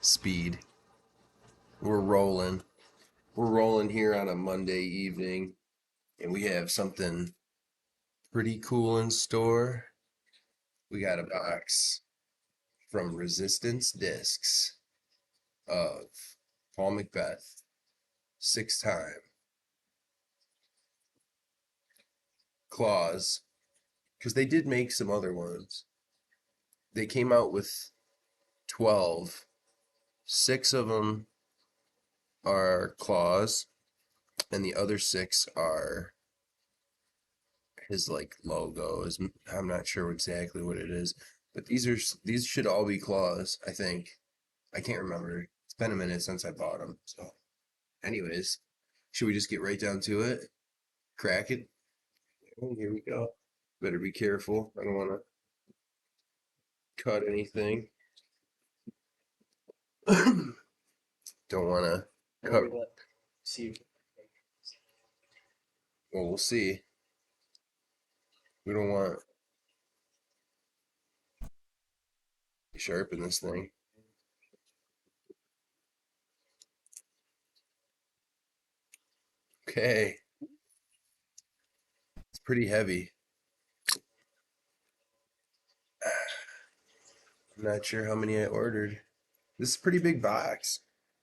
speed. We're rolling. We're rolling here on a Monday evening, and we have something pretty cool in store. We got a box from Resistance Discs of Paul McBeth, 6-time claws, because they did make some other ones. They came out with 12. 6 of them are claws, and the other 6 are his like logos. I'm not sure exactly what it is, but these should all be claws. I think. I can't remember. It's been a minute since I bought them. So, anyways, should we just get right down to it? Crack it. Oh, here we go. Better be careful. I don't want to cut anything. Don't want to cut. See. Well, we'll see. We don't want to sharpen this thing. Okay. It's pretty heavy. I'm not sure how many I ordered. This is a pretty big box.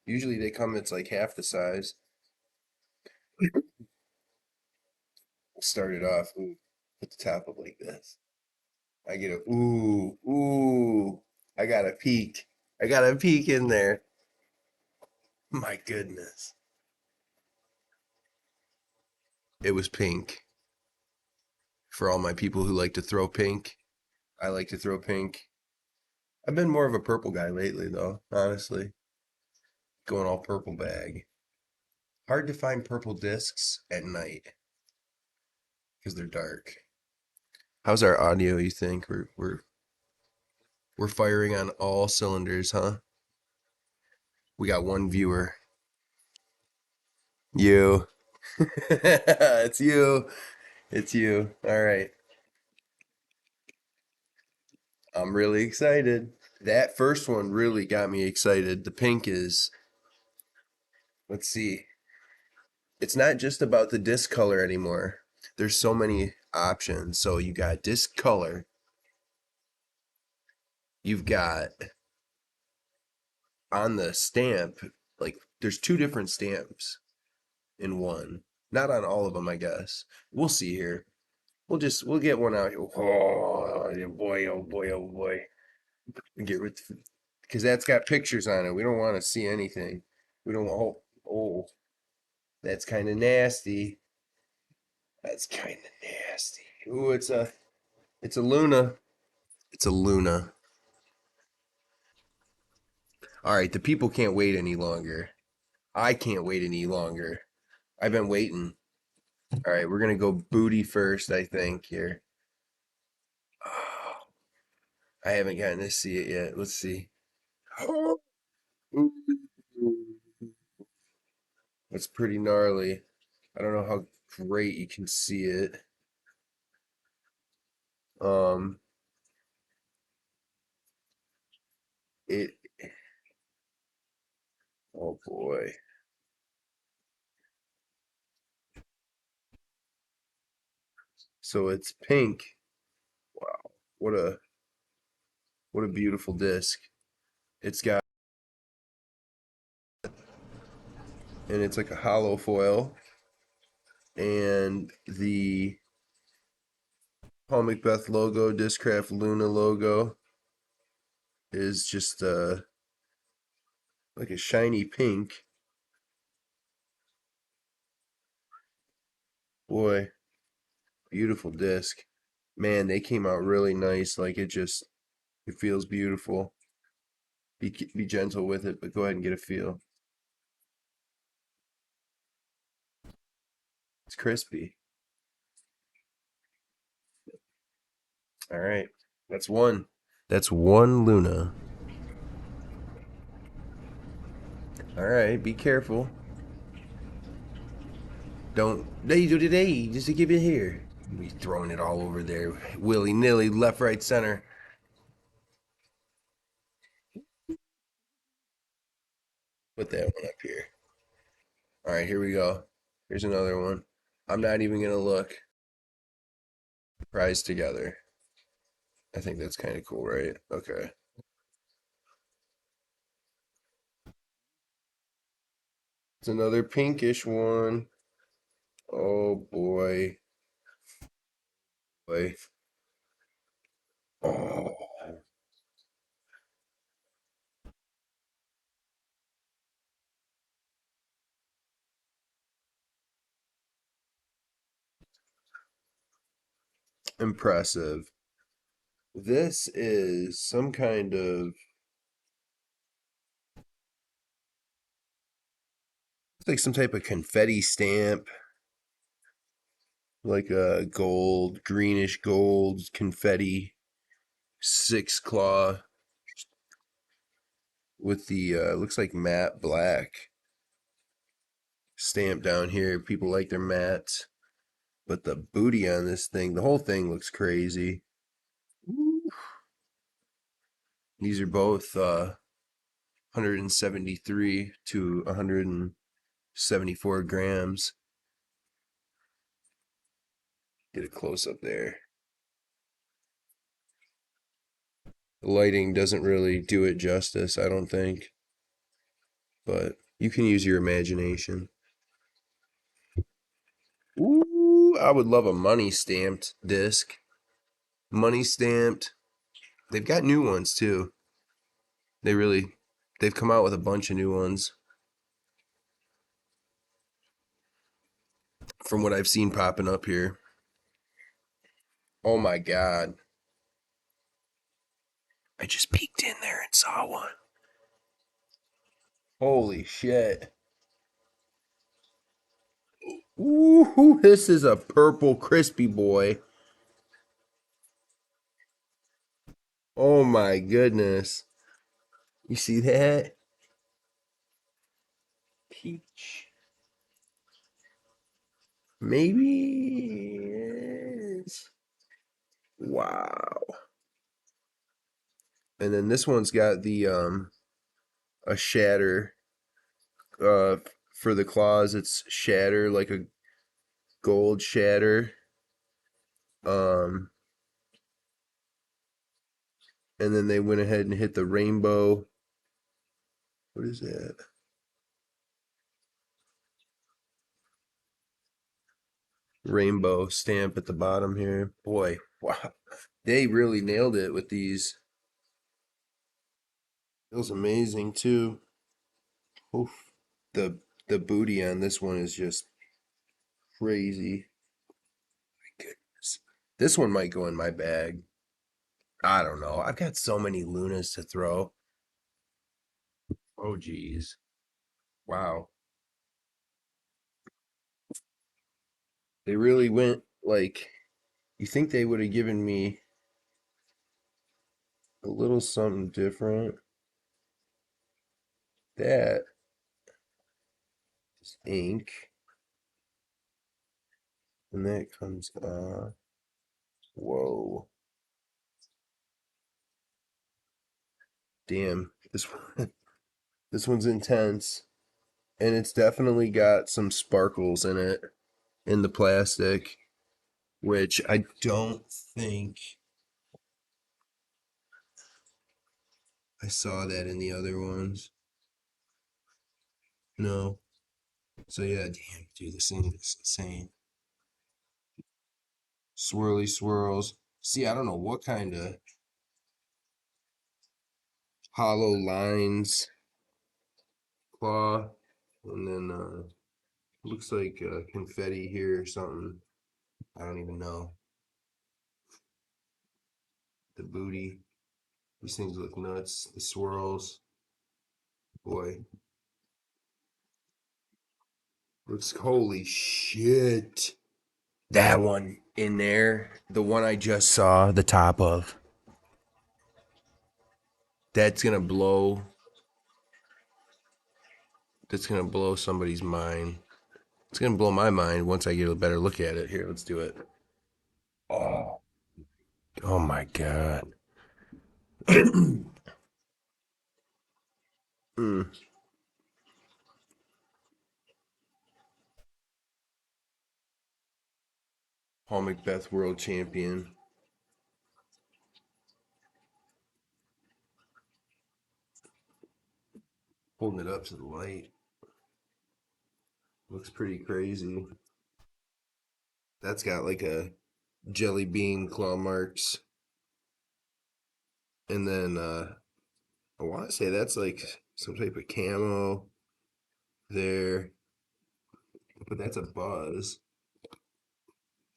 Usually they come, it's like half the size. We'll start it off. Ooh, put the top up like this. I get a ooh. I got a peek. I got a peek in there. My goodness. It was pink. For all my people who like to throw pink, I like to throw pink. I've been more of a purple guy lately, though, honestly. Going all purple bag. Hard to find purple discs at night because they're dark. How's our audio, you think? We're firing on all cylinders, huh? We got one viewer. You. It's you. It's you. All right. I'm really excited. That first one really got me excited. The pink is, let's see. It's not just about the disc color anymore. There's so many options. So you got disc color. You've got on the stamp, like there's 2 different stamps in one. Not on all of them, I guess. We'll see here. We'll get one out here. Oh boy, oh boy, oh boy. Get rid because that's got pictures on it. We don't want to see anything. We don't oh that's kind of nasty. That's kind of nasty. Ooh, it's a Luna. It's a Luna. All right, the people can't wait any longer. I can't wait any longer. I've been waiting. All right, we're gonna go booty first, I think here. Oh, I haven't gotten to see it yet. Let's see. That's pretty gnarly. I don't know how great you can see it. Um, it. Oh boy. So it's pink. Wow, what a beautiful disc. It's got and it's like a hollow foil, and the Paul McBeth logo, Discraft Luna logo, is just like a shiny pink. Boy, beautiful disc. Man, they came out really nice. Like it feels beautiful. Be gentle with it, but go ahead and get a feel. It's crispy. All right, that's one. That's one Luna. All right, be careful. Don't they do today just to give it here. Be throwing it all over there, willy nilly, left, right, center. Put that one up here. All right, here we go. Here's another one. I'm not even gonna look. Prize together. I think that's kind of cool, right? Okay. It's another pinkish one. Oh boy. Boy. Oh, impressive. This is some kind of it's like some type of confetti stamp, like a gold, greenish gold confetti six claw with the looks like matte black stamp down here. People like their mattes, but the booty on this thing, the whole thing looks crazy. Ooh. These are both 173 to 174 grams. Get a close up there. The lighting doesn't really do it justice, I don't think, but you can use your imagination. Ooh, I would love a money stamped disc. Money stamped. They've got new ones too. They really, they've come out with a bunch of new ones from what I've seen popping up here. Oh my God. I just peeked in there and saw one. Holy shit. Ooh, this is a purple crispy boy. Oh my goodness. You see that? Peach. Maybe it is. Wow. And then this one's got the a shatter uh for the claws. It's shatter like a gold shatter. Um and then they went ahead and hit the rainbow. What is that? Rainbow stamp at the bottom here. Boy, wow. They really nailed it with these. Feels amazing too. Oof. The the booty on this one is just crazy. My goodness. This one might go in my bag. I don't know. I've got so many Lunas to throw. Oh geez. Wow. They really went like you think they would have given me a little something different. That is ink. And that comes whoa. Damn. This one this one's intense. And it's definitely got some sparkles in it in the plastic, which I don't think I saw that in the other ones. No. So yeah, damn, dude, this thing is insane. Swirly swirls. See, I don't know what kind of hollow lines claw, and then looks like confetti here or something. I don't even know. The booty. These things look nuts. The swirls. Boy, looks holy shit. That one in there, the one I just saw the top of. That's gonna blow. That's gonna blow somebody's mind. It's gonna blow my mind once I get a better look at it. Here, let's do it. Oh, oh my god. Mm. Paul McBeth world champion. Holding it up to the light. Looks pretty crazy. That's got like a jelly bean claw marks. And then I want to say that's like some type of camo there. But that's a buzz.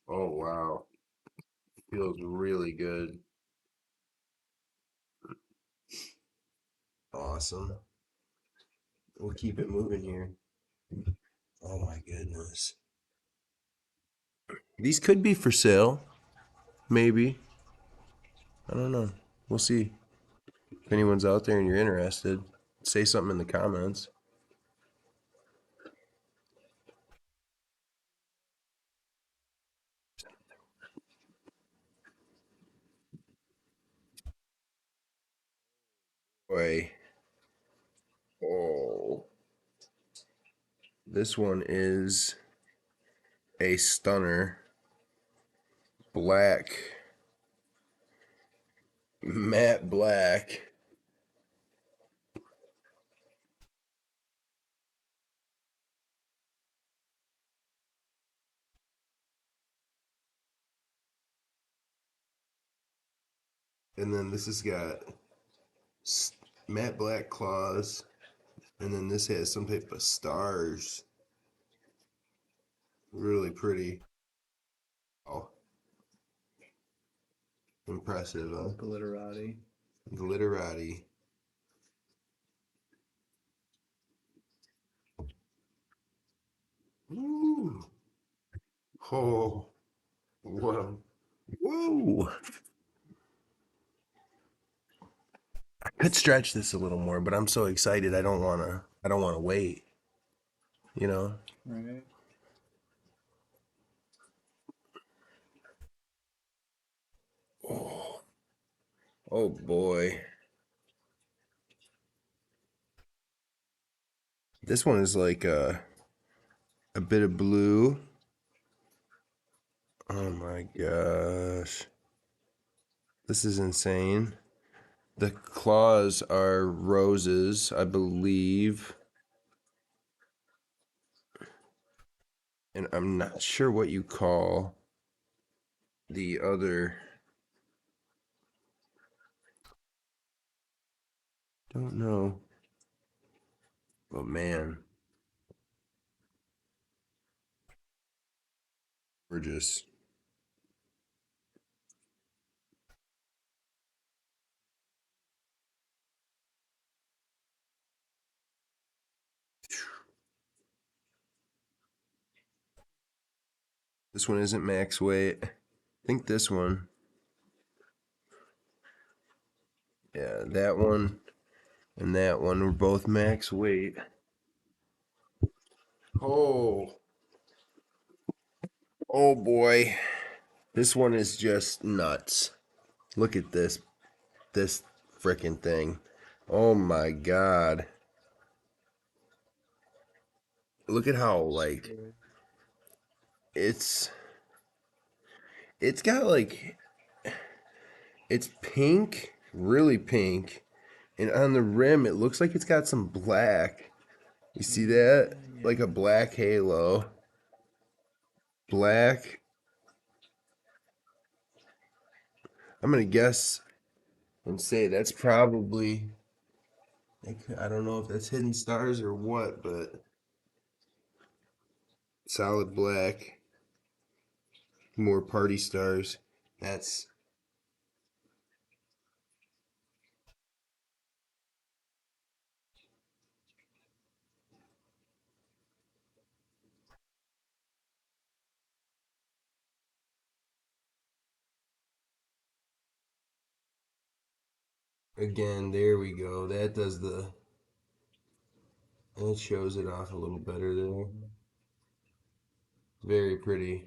Oh wow. Feels really good. Awesome. We'll keep it moving here. Oh my goodness. These could be for sale. Maybe. I don't know. We'll see. If anyone's out there and you're interested, say something in the comments. Boy. Oh. This one is a stunner. Black. Matte black. And then this has got matte black claws. And then this has some type of stars. Really pretty. Oh, impressive, huh? Glitterati. Glitterati. Ooh. Oh, whoa. Whoa. I could stretch this a little more, but I'm so excited. I don't wanna wait, you know? Right. Oh, oh boy. This one is like a bit of blue. Oh my gosh. This is insane. The claws are roses, I believe. And I'm not sure what you call the other. Don't know. But man, gorgeous. This one isn't max weight. I think this one. Yeah, that one and that one were both max weight. Oh, oh boy. This one is just nuts. Look at this freaking thing. Oh my god. Look at how like it's it's got like it's pink, really pink, and on the rim it looks like it's got some black. You see that? Like a black halo. Black. I'm gonna guess and say that's probably I don't know if that's hidden stars or what, but solid black, more party stars. That's again, there we go. That shows it off a little better there. Very pretty.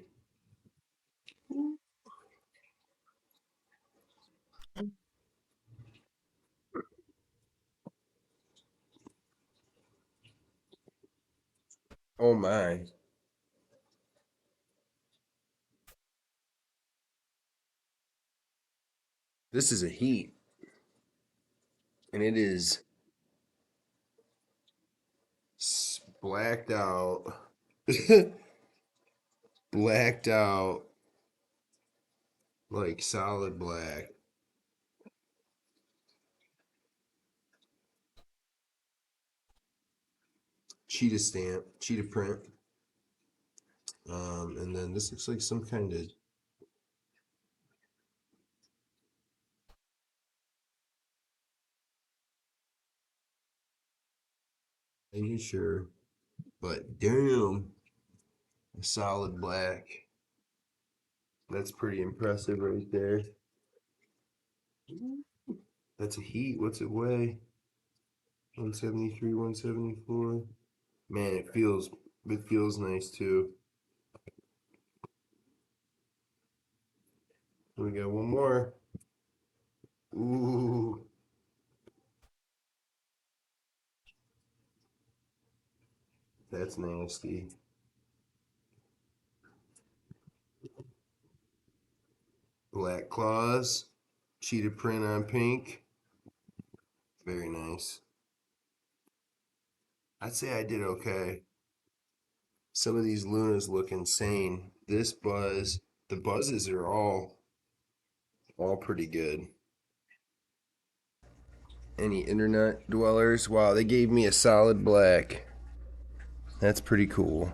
Oh my. This is a heat, and it is blacked out, blacked out, like solid black. Cheetah stamp, cheetah print. And then this looks like some kind of. Are you sure? But damn, a solid black. That's pretty impressive right there. That's a heat. What's it weigh? 173, 174. Man, it feels nice too. We got one more. Ooh, that's nasty. Black claws, cheetah print on pink. Very nice. I'd say I did okay. Some of these Lunas look insane. This buzz, the buzzes are all pretty good. Any internet dwellers? Wow, they gave me a solid black. That's pretty cool.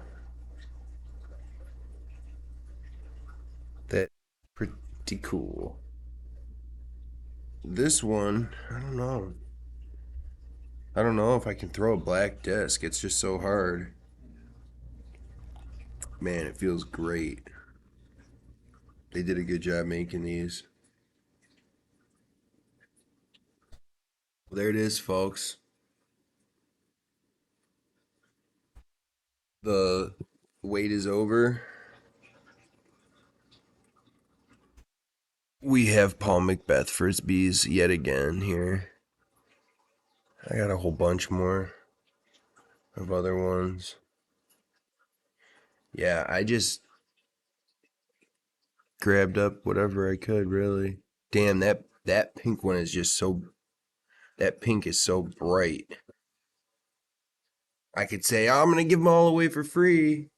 That pretty cool. This one, I don't know. I don't know if I can throw a black disc. It's just so hard. Man, it feels great. They did a good job making these. Well, there it is, folks. The wait is over. We have Paul McBeth frisbees yet again here. I got a whole bunch more of other ones. Yeah, I just grabbed up whatever I could, really. Damn, that pink one is just so. That pink is so bright. I could say, oh, I'm gonna give them all away for free,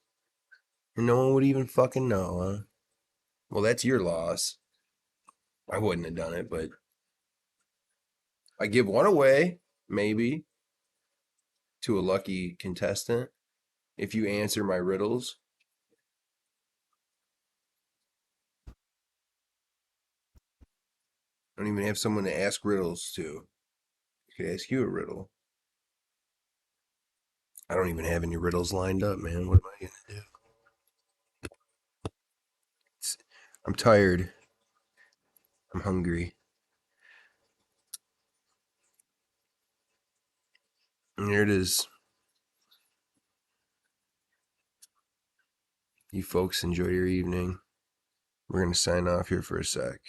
and no one would even fucking know, huh? Well, that's your loss. I wouldn't have done it, but I give one away, maybe, to a lucky contestant if you answer my riddles. I don't even have someone to ask riddles to. I could ask you a riddle. I don't even have any riddles lined up, man. What am I gonna do? I'm tired. I'm hungry. And there it is. You folks enjoy your evening. We're gonna sign off here for a sec.